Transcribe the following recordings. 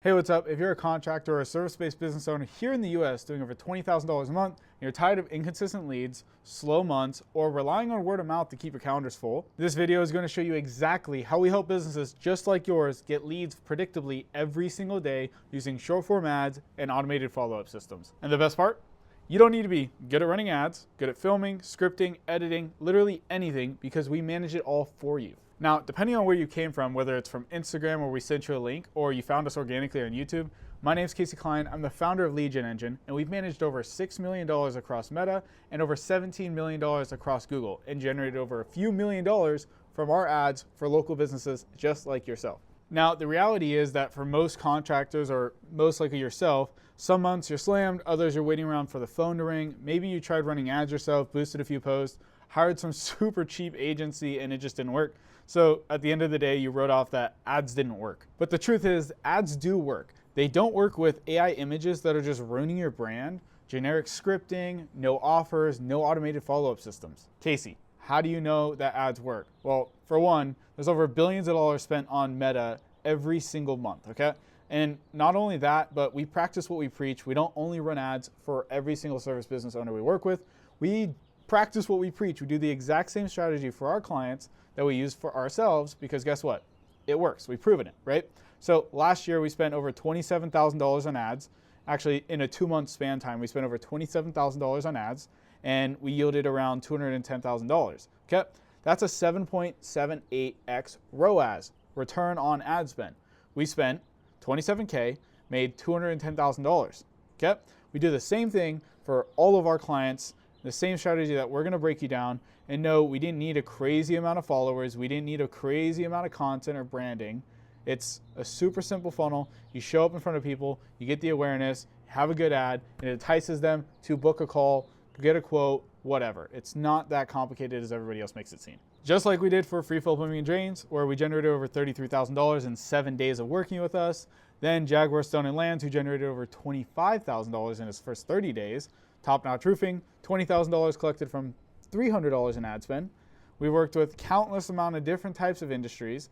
Hey, what's up? If you're a contractor or a service-based business owner here in the US doing over $20,000 a month, and you're tired of inconsistent leads, slow months, or relying on word of mouth to keep your calendars full, this video is going to show you exactly how we help businesses just like yours get leads predictably every single day using short-form ads and automated follow-up systems. And the best part? You don't need to be good at running ads, good at filming, scripting, editing, literally anything, because we manage it all for you. Now, depending on where you came from, whether it's from Instagram where we sent you a link or you found us organically on YouTube, my name is Kasey Kline. I'm the founder of Lead Gen Engine, and we've managed over $6 million across Meta and over $17 million across Google and generated over a few $1,000,000 from our ads for local businesses just like yourself. Now, the reality is that for most contractors, or most likely yourself, some months you're slammed, others you're waiting around for the phone to ring. Maybe you tried running ads yourself, boosted a few posts, hired some super cheap agency, and it just didn't work. So at the end of the day, you wrote off that ads didn't work. But the truth is, ads do work. They don't work with AI images that are just ruining your brand, generic scripting, no offers, no automated follow-up systems. Kasey, how do you know that ads work? Well, for one, there's over billions of dollars spent on Meta every single month, okay? And not only that, but we practice what we preach. We don't only run ads for every single service business owner we work with. We practice what we preach. We do the exact same strategy for our clients that we use for ourselves, because guess what? It works. We've proven it, right? So last year we spent over $27,000 on ads. Actually, in a 2-month span time, we spent over $27,000 on ads, and we yielded around $210,000. Okay, that's a 7.78x ROAS, return on ad spend. We spent $27K, made $210,000. Okay, we do the same thing for all of our clients. The same strategy that we're going to break you down. And no, we didn't need a crazy amount of followers. We didn't need a crazy amount of content or branding. It's a super simple funnel. You show up in front of people, you get the awareness, have a good ad, and it entices them to book a call, get a quote, whatever. It's not that complicated as everybody else makes it seem. Just like we did for Free Fill Plumbing and Drains, where we generated over $33,000 in 7 days of working with us. Then Jaguar Stone and Lands, who generated over $25,000 in his first 30 days. Top Notch Roofing, $20,000 collected from $300 in ad spend. We worked with countless amount of different types of industries.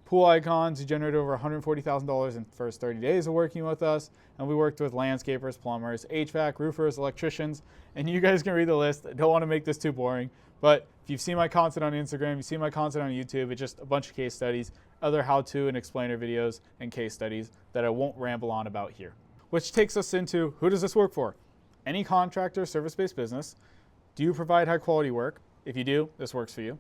Pool Icons, who generated over $140,000 in the first 30 days of working with us. And we worked with landscapers, plumbers, HVAC, roofers, electricians. And you guys can read the list. I don't want to make this too boring. But if you've seen my content on Instagram, you've seen my content on YouTube, it's just a bunch of case studies, other how-to and explainer videos and case studies that I won't ramble on about here. Which takes us into, who does this work for? Any contractor, service-based business. Do you provide high-quality work? If you do, this works for you.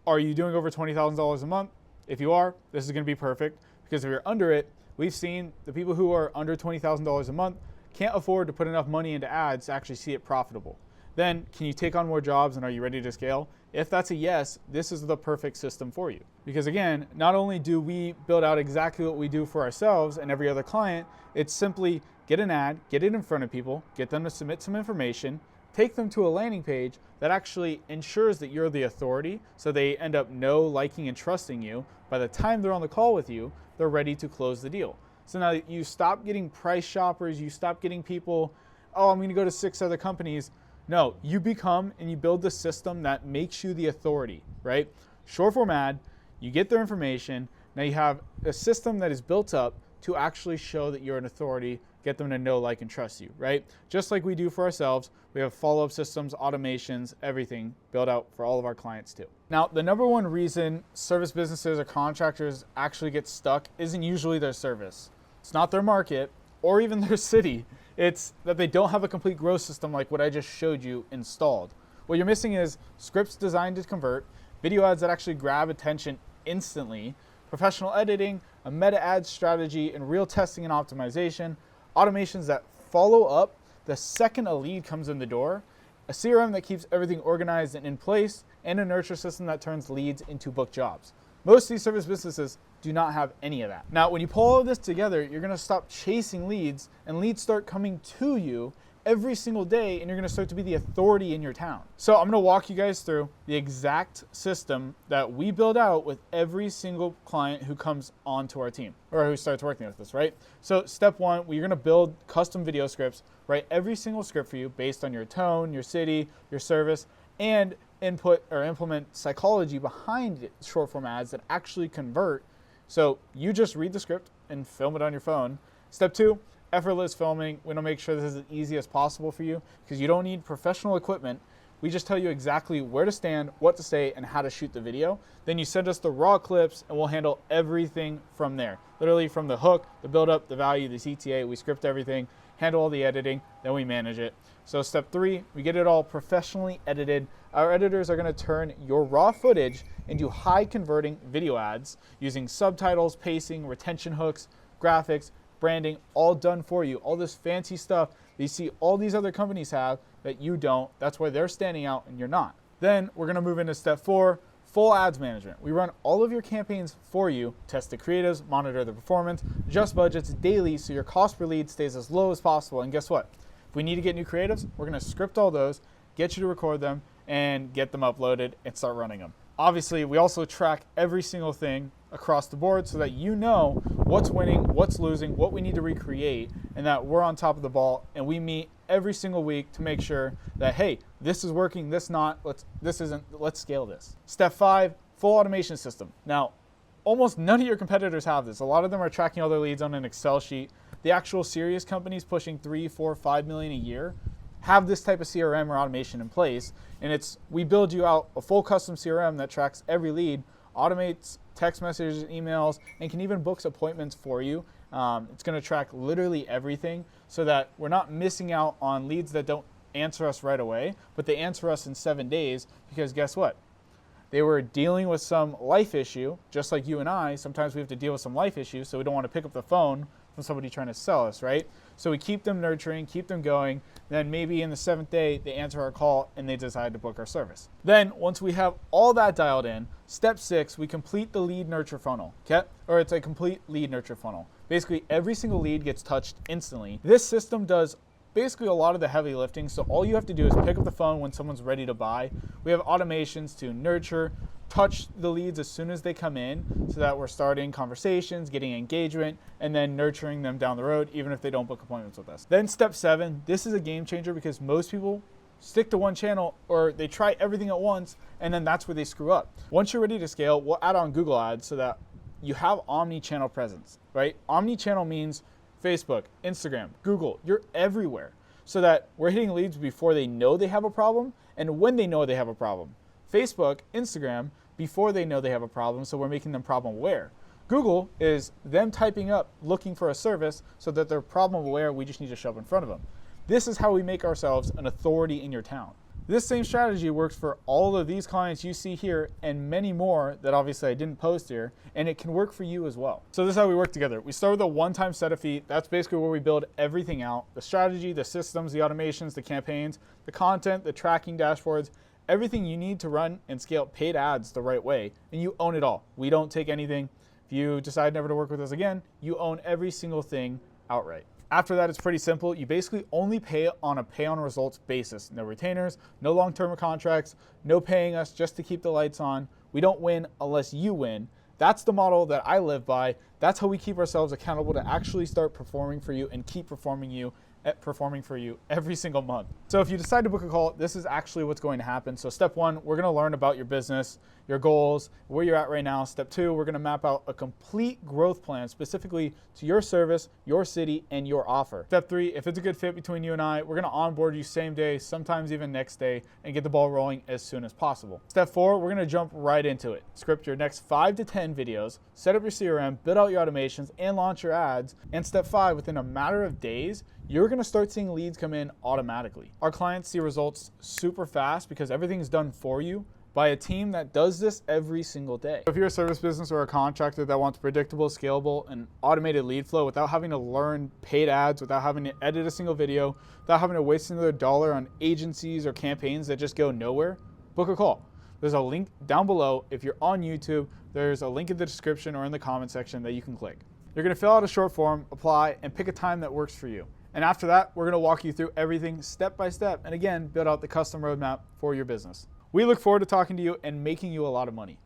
Are you doing over $20,000 a month? If you are, this is going to be perfect, because if you're under it, we've seen the people who are under $20,000 a month can't afford to put enough money into ads to actually see it profitable. Then, can you take on more jobs, and are you ready to scale? If that's a yes, this is the perfect system for you. Because again, not only do we build out exactly what we do for ourselves and every other client, it's simply get an ad, get it in front of people, get them to submit some information, take them to a landing page that actually ensures that you're the authority, so they end up liking, and trusting you. By the time they're on the call with you, they're ready to close the deal. So now you stop getting price shoppers, you stop getting people, oh, I'm going to go to 6 other companies. No, you become and you build the system that makes you the authority, right? Short form ad, you get their information. Now you have a system that is built up to actually show that you're an authority, get them to know, like, and trust you, right? Just like we do for ourselves, we have follow-up systems, automations, everything built out for all of our clients too. Now, the number one reason service businesses or contractors actually get stuck isn't usually their service. It's not their market or even their city. It's that they don't have a complete growth system like what I just showed you installed. What you're missing is scripts designed to convert, video ads that actually grab attention instantly, professional editing, a meta ad strategy, and real testing and optimization, automations that follow up the second a lead comes in the door, a CRM that keeps everything organized and in place, and a nurture system that turns leads into booked jobs. Most of these service businesses do not have any of that. Now, when you pull all of this together, you're going to stop chasing leads, and leads start coming to you every single day, and you're going to start to be the authority in your town. So I'm going to walk you guys through the exact system that we build out with every single client who comes onto our team or who starts working with us, right? So step one, you're going to build custom video scripts, write every single script for you based on your tone, your city, your service, and input or implement psychology behind short form ads that actually convert. So you just read the script and film it on your phone, Step 2, effortless filming. We want to make sure this is as easy as possible for you because you don't need professional equipment. We just tell you exactly where to stand, what to say, and how to shoot the video. Then you send us the raw clips and we'll handle everything from there. Literally from the hook, the build-up, the value, the CTA, we script everything, handle all the editing, then we manage it. So step 3, we get it all professionally edited. Our editors are gonna turn your raw footage into high converting video ads using subtitles, pacing, retention hooks, graphics, branding, all done for you. All this fancy stuff that you see all these other companies have that you don't. That's why they're standing out and you're not. Then we're gonna move into step 4, full ads management. We run all of your campaigns for you, test the creatives, monitor the performance, adjust budgets daily so your cost per lead stays as low as possible. And guess what? If we need to get new creatives, we're gonna script all those, get you to record them, and get them uploaded and start running them. Obviously, we also track every single thing across the board so that you know what's winning, what's losing, what we need to recreate, and that we're on top of the ball. And we meet every single week to make sure that, hey, this is working, this not, let's scale this. Step 5, full automation system. Now, almost none of your competitors have this. A lot of them are tracking all their leads on an Excel sheet. The actual serious companies pushing 3, 4, 5 million a year have this type of CRM or automation in place. And we build you out a full custom CRM that tracks every lead, automates text messages, emails, and can even book appointments for you. It's going to track literally everything so that we're not missing out on leads that don't answer us right away, but they answer us in 7 days because guess what? They were dealing with some life issue, just like you and I. Sometimes we have to deal with some life issues, so we don't want to pick up the phone from somebody trying to sell us, right? So we keep them nurturing, keep them going. Then maybe in the 7th day, they answer our call and they decide to book our service. Then once we have all that dialed in, step 6, we complete the lead nurture funnel, okay? Or it's a complete lead nurture funnel. Basically, every single lead gets touched instantly. This system does basically a lot of the heavy lifting. So all you have to do is pick up the phone when someone's ready to buy. We have automations to nurture, touch the leads as soon as they come in so that we're starting conversations, getting engagement, and then nurturing them down the road, even if they don't book appointments with us. Then step 7, this is a game changer because most people stick to one channel or they try everything at once and then that's where they screw up. Once you're ready to scale, we'll add on Google Ads so that you have omni-channel presence, right? Omni-channel means Facebook, Instagram, Google, you're everywhere so that we're hitting leads before they know they have a problem and when they know they have a problem. Facebook, Instagram, before they know they have a problem, so we're making them problem aware. Google is them typing up looking for a service so that they're problem aware, we just need to shove in front of them. This is how we make ourselves an authority in your town. This same strategy works for all of these clients you see here and many more that obviously I didn't post here, and it can work for you as well. So this is how we work together. We start with a one-time setup fee. That's basically where we build everything out. The strategy, the systems, the automations, the campaigns, the content, the tracking dashboards, everything you need to run and scale paid ads the right way, and you own it all. We don't take anything. If you decide never to work with us again, you own every single thing outright. After that, it's pretty simple. You basically only pay on a pay on results basis. No retainers, no long-term contracts, no paying us just to keep the lights on. We don't win unless you win. That's the model that I live by. That's how we keep ourselves accountable to actually start performing for you and keep performing for you every single month. So if you decide to book a call, this is actually what's going to happen. So step 1, we're going to learn about your business, your goals, where you're at right now. Step 2, we're going to map out a complete growth plan specifically to your service, your city, and your offer. Step 3, if it's a good fit between you and I, we're going to onboard you same day, sometimes even next day, and get the ball rolling as soon as possible. Step 4, we're going to jump right into it. Script your next 5 to 10 videos, set up your CRM, build out your automations, and launch your ads. And step 5, within a matter of days, you're going to start seeing leads come in automatically. Our clients see results super fast because everything's done for you by a team that does this every single day. If you're a service business or a contractor that wants predictable, scalable, and automated lead flow without having to learn paid ads, without having to edit a single video, without having to waste another dollar on agencies or campaigns that just go nowhere, book a call. There's a link down below. If you're on YouTube, there's a link in the description or in the comment section that you can click. You're going to fill out a short form, apply, and pick a time that works for you. And after that, we're going to walk you through everything step by step and again, build out the custom roadmap for your business. We look forward to talking to you and making you a lot of money.